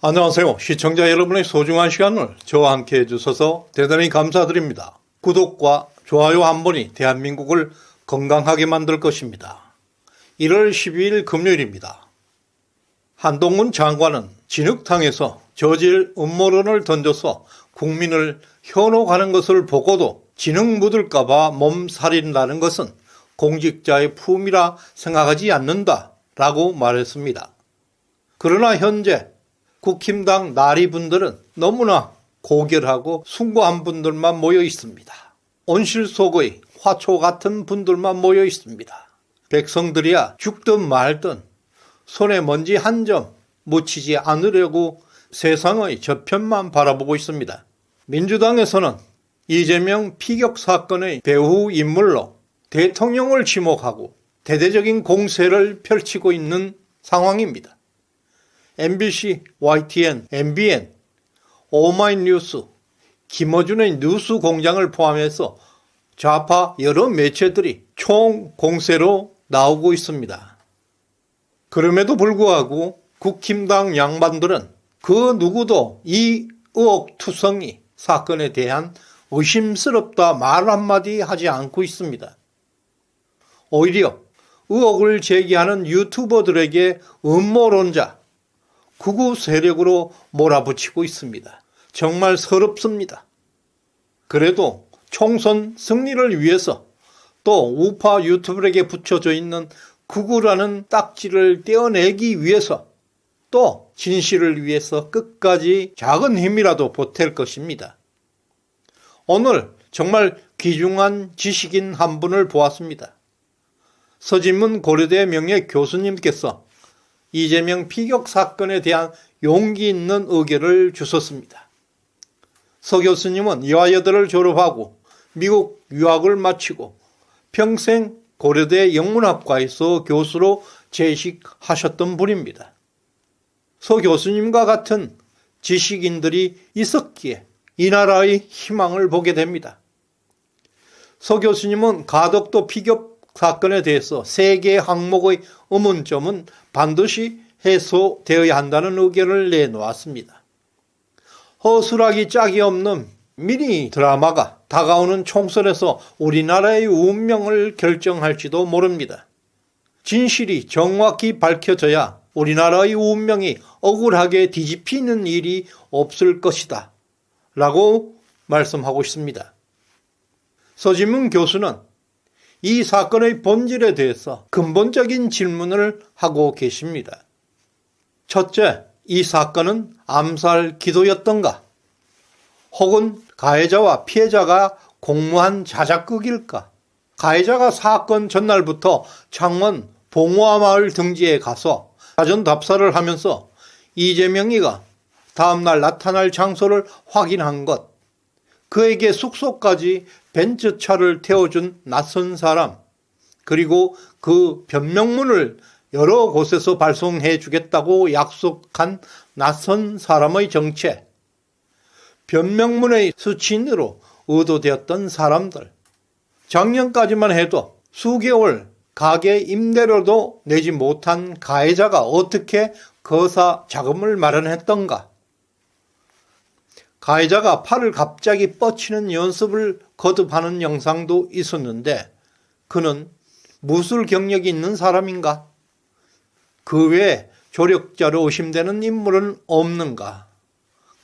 안녕하세요. 시청자 여러분의 소중한 시간을 저와 함께 해주셔서 대단히 감사드립니다. 구독과 좋아요 한 번이 대한민국을 건강하게 만들 것입니다. 1월 12일 금요일입니다. 한동훈 장관은 진흙탕에서 저질 음모론을 던져서 국민을 현혹하는 것을 보고도 진흙 묻을까봐 몸살인다는 것은 공직자의 품이라 생각하지 않는다라고 말했습니다. 그러나 현재 국힘당 나리분들은 너무나 고결하고 숭고한 분들만 모여 있습니다. 온실 속의 화초 같은 분들만 모여 있습니다. 백성들이야 죽든 말든 손에 먼지 한 점 묻히지 않으려고 세상의 저편만 바라보고 있습니다. 민주당에서는 이재명 피격 사건의 배후 인물로 대통령을 지목하고 대대적인 공세를 펼치고 있는 상황입니다. MBC, YTN, MBN, 오마이뉴스, 김어준의 뉴스 공장을 포함해서 좌파 여러 매체들이 총공세로 나오고 있습니다. 그럼에도 불구하고 국힘당 양반들은 그 누구도 이 의혹투성이 사건에 대한 의심스럽다 말 한마디 하지 않고 있습니다. 오히려 의혹을 제기하는 유튜버들에게 음모론자, 극우 세력으로 몰아붙이고 있습니다. 정말 서럽습니다. 그래도 총선 승리를 위해서 또 우파 유튜버에게 붙여져 있는 극우라는 딱지를 떼어내기 위해서 또 진실을 위해서 끝까지 작은 힘이라도 보탤 것입니다. 오늘 정말 귀중한 지식인 한 분을 보았습니다. 서진문 고려대 명예 교수님께서 이재명 피격 사건에 대한 용기 있는 의견을 주셨습니다. 서 교수님은 여하여대를 졸업하고 미국 유학을 마치고 평생 고려대 영문학과에서 교수로 재직하셨던 분입니다. 서 교수님과 같은 지식인들이 있었기에 이 나라의 희망을 보게 됩니다. 서 교수님은 가덕도 피격 사건에 대해서 세 개의 항목의 의문점은 반드시 해소되어야 한다는 의견을 내놓았습니다. 허술하기 짝이 없는 미니 드라마가 다가오는 총선에서 우리나라의 운명을 결정할지도 모릅니다. 진실이 정확히 밝혀져야 우리나라의 운명이 억울하게 뒤집히는 일이 없을 것이다 라고 말씀하고 있습니다. 서진문 교수는 이 사건의 본질에 대해서 근본적인 질문을 하고 계십니다. 첫째, 이 사건은 암살 기도였던가? 혹은 가해자와 피해자가 공모한 자작극일까? 가해자가 사건 전날부터 창원 봉화마을 등지에 가서 사전 답사를 하면서 이재명이가 다음날 나타날 장소를 확인한 것, 그에게 숙소까지 벤츠차를 태워준 낯선 사람, 그리고 그 변명문을 여러 곳에서 발송해 주겠다고 약속한 낯선 사람의 정체, 변명문의 수취인으로 의도되었던 사람들, 작년까지만 해도 수개월 가게 임대료도 내지 못한 가해자가 어떻게 거사 자금을 마련했던가, 가해자가 팔을 갑자기 뻗치는 연습을 거듭하는 영상도 있었는데 그는 무술 경력이 있는 사람인가? 그 외에 조력자로 의심되는 인물은 없는가?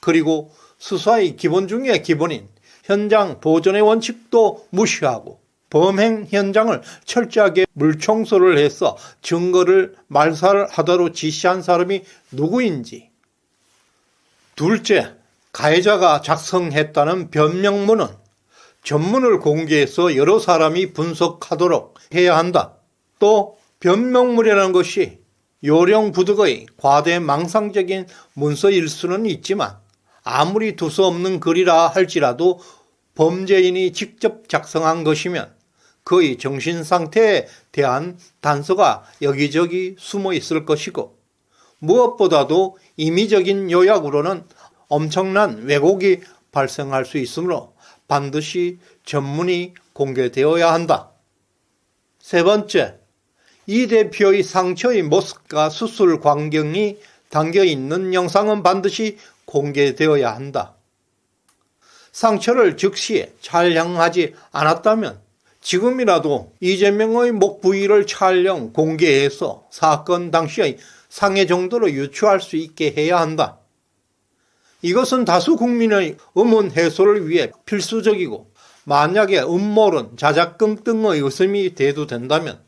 그리고 수사의 기본 중에 기본인 현장 보존의 원칙도 무시하고 범행 현장을 철저하게 물청소를 해서 증거를 말살하도록 지시한 사람이 누구인지. 둘째, 가해자가 작성했다는 변명문은 전문을 공개해서 여러 사람이 분석하도록 해야 한다. 또 변명문이라는 것이 요령부득의 과대망상적인 문서일 수는 있지만 아무리 두서없는 글이라 할지라도 범죄인이 직접 작성한 것이면 그의 정신상태에 대한 단서가 여기저기 숨어 있을 것이고 무엇보다도 임의적인 요약으로는 엄청난 왜곡이 발생할 수 있으므로 반드시 전문이 공개되어야 한다. 세 번째, 이 대표의 상처의 모습과 수술 광경이 담겨 있는 영상은 반드시 공개되어야 한다. 상처를 즉시 촬영하지 않았다면 지금이라도 이재명의 목 부위를 촬영 공개해서 사건 당시의 상해 정도로 유추할 수 있게 해야 한다. 이것은 다수 국민의 의문 해소를 위해 필수적이고 만약에 음모론, 자작극 등의 의심이 대두된다면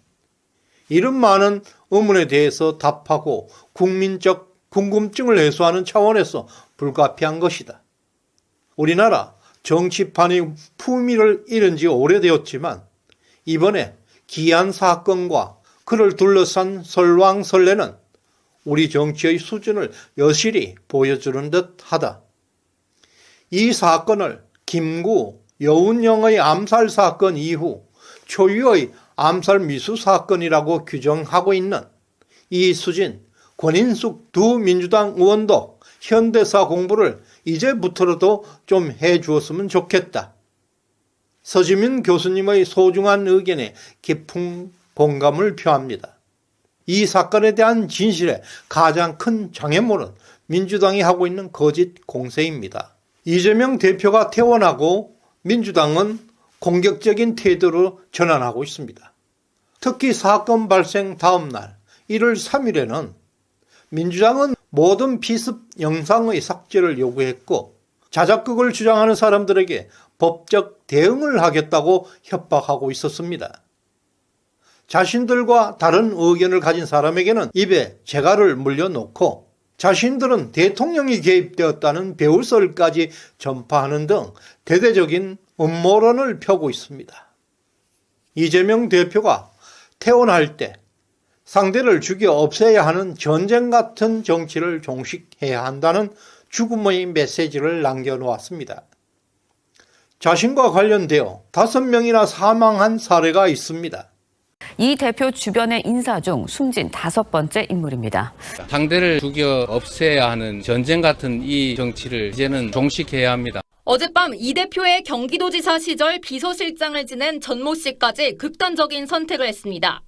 이런 많은 의문에 대해서 답하고 국민적 궁금증을 해소하는 차원에서 불가피한 것이다. 우리나라 정치판이 품위를 잃은 지 오래되었지만 이번에 기이한 사건과 그를 둘러싼 설왕설래는 우리 정치의 수준을 여실히 보여주는 듯하다. 이 사건을 김구, 여운형의 암살 사건 이후 초유의 암살 미수 사건이라고 규정하고 있는 이수진, 권인숙 두 민주당 의원도 현대사 공부를 이제부터라도 좀 해주었으면 좋겠다. 서지민 교수님의 소중한 의견에 깊은 공감을 표합니다. 이 사건에 대한 진실의 가장 큰 장애물은 민주당이 하고 있는 거짓 공세입니다. 이재명 대표가 퇴원하고 민주당은 공격적인 태도로 전환하고 있습니다. 특히 사건 발생 다음 날 1월 3일에는 민주당은 모든 피습 영상의 삭제를 요구했고 자작극을 주장하는 사람들에게 법적 대응을 하겠다고 협박하고 있었습니다. 자신들과 다른 의견을 가진 사람에게는 입에 재갈을 물려놓고 자신들은 대통령이 개입되었다는 배우설까지 전파하는 등 대대적인 음모론을 펴고 있습니다. 이재명 대표가 퇴원할 때 상대를 죽여 없애야 하는 전쟁 같은 정치를 종식해야 한다는 죽음의 메시지를 남겨놓았습니다. 자신과 관련되어 5명이나 사망한 사례가 있습니다. 이 대표 주변의 인사 중 숨진 5번째 인물입니다. 상대를 죽여 없애야 하는 전쟁 같은 이 정치를 이제는 종식해야 합니다. 어젯밤 이 대표의 경기도지사 시절 비서실장을 지낸 전모 씨까지 극단적인 선택을 했습니다.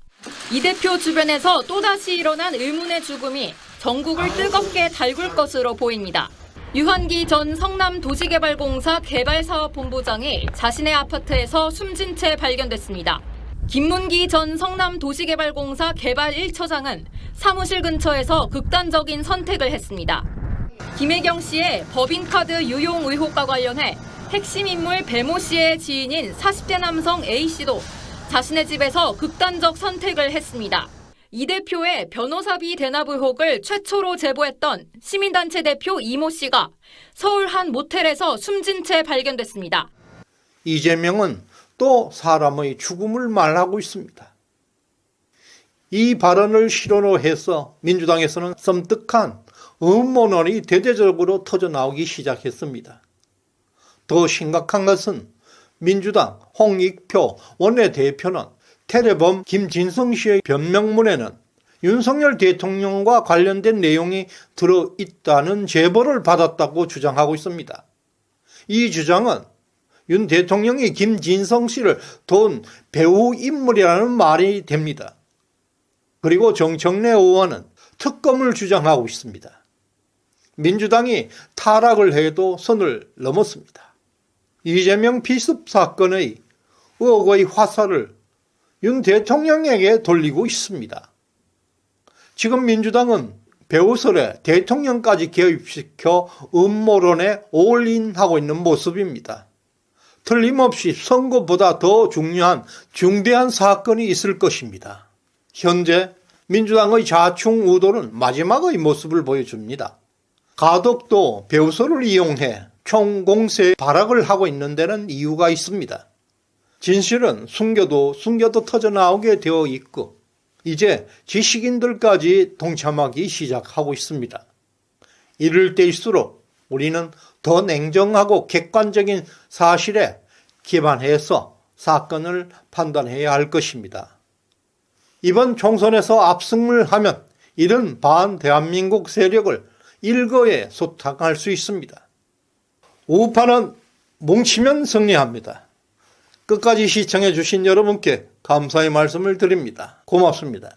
이 대표 주변에서 또다시 일어난 의문의 죽음이 전국을 뜨겁게 달굴 것으로 보입니다. 유한기 전 성남도시개발공사 개발사업본부장이 자신의 아파트에서 숨진 채 발견됐습니다. 김문기 전 성남도시개발공사 개발 1처장은 사무실 근처에서 극단적인 선택을 했습니다. 김혜경 씨의 법인카드 유용 의혹과 관련해 핵심 인물 배모 씨의 지인인 40대 남성 A 씨도 자신의 집에서 극단적 선택을 했습니다. 이 대표의 변호사비 대납 의혹을 최초로 제보했던 시민단체 대표 이모 씨가 서울 한 모텔에서 숨진 채 발견됐습니다. 이재명은 또 사람의 죽음을 말하고 있습니다. 이 발언을 실언으로 해서 민주당에서는 섬뜩한 음모론이 대대적으로 터져나오기 시작했습니다. 더 심각한 것은 민주당 홍익표 원내대표는 테레범 김진성 씨의 변명문에는 윤석열 대통령과 관련된 내용이 들어있다는 제보를 받았다고 주장하고 있습니다. 이 주장은 윤 대통령이 김진성 씨를 돈 배우 인물이라는 말이 됩니다. 그리고 정청래 의원은 특검을 주장하고 있습니다. 민주당이 타락을 해도 선을 넘었습니다. 이재명 피습 사건의 의혹의 화살을 윤 대통령에게 돌리고 있습니다. 지금 민주당은 배우설에 대통령까지 개입시켜 음모론에 올인하고 있는 모습입니다. 틀림없이 선거보다 더 중요한 중대한 사건이 있을 것입니다. 현재 민주당의 좌충우돌은 마지막의 모습을 보여줍니다. 가덕도 배우설을 이용해 총공세 발악을 하고 있는 데는 이유가 있습니다. 진실은 숨겨도 터져나오게 되어 있고 이제 지식인들까지 동참하기 시작하고 있습니다. 이럴 때일수록 우리는 더 냉정하고 객관적인 사실에 기반해서 사건을 판단해야 할 것입니다. 이번 총선에서 압승을 하면 이런 반대한민국 세력을 일거에 소탕할 수 있습니다. 우파는 뭉치면 승리합니다. 끝까지 시청해 주신 여러분께 감사의 말씀을 드립니다. 고맙습니다.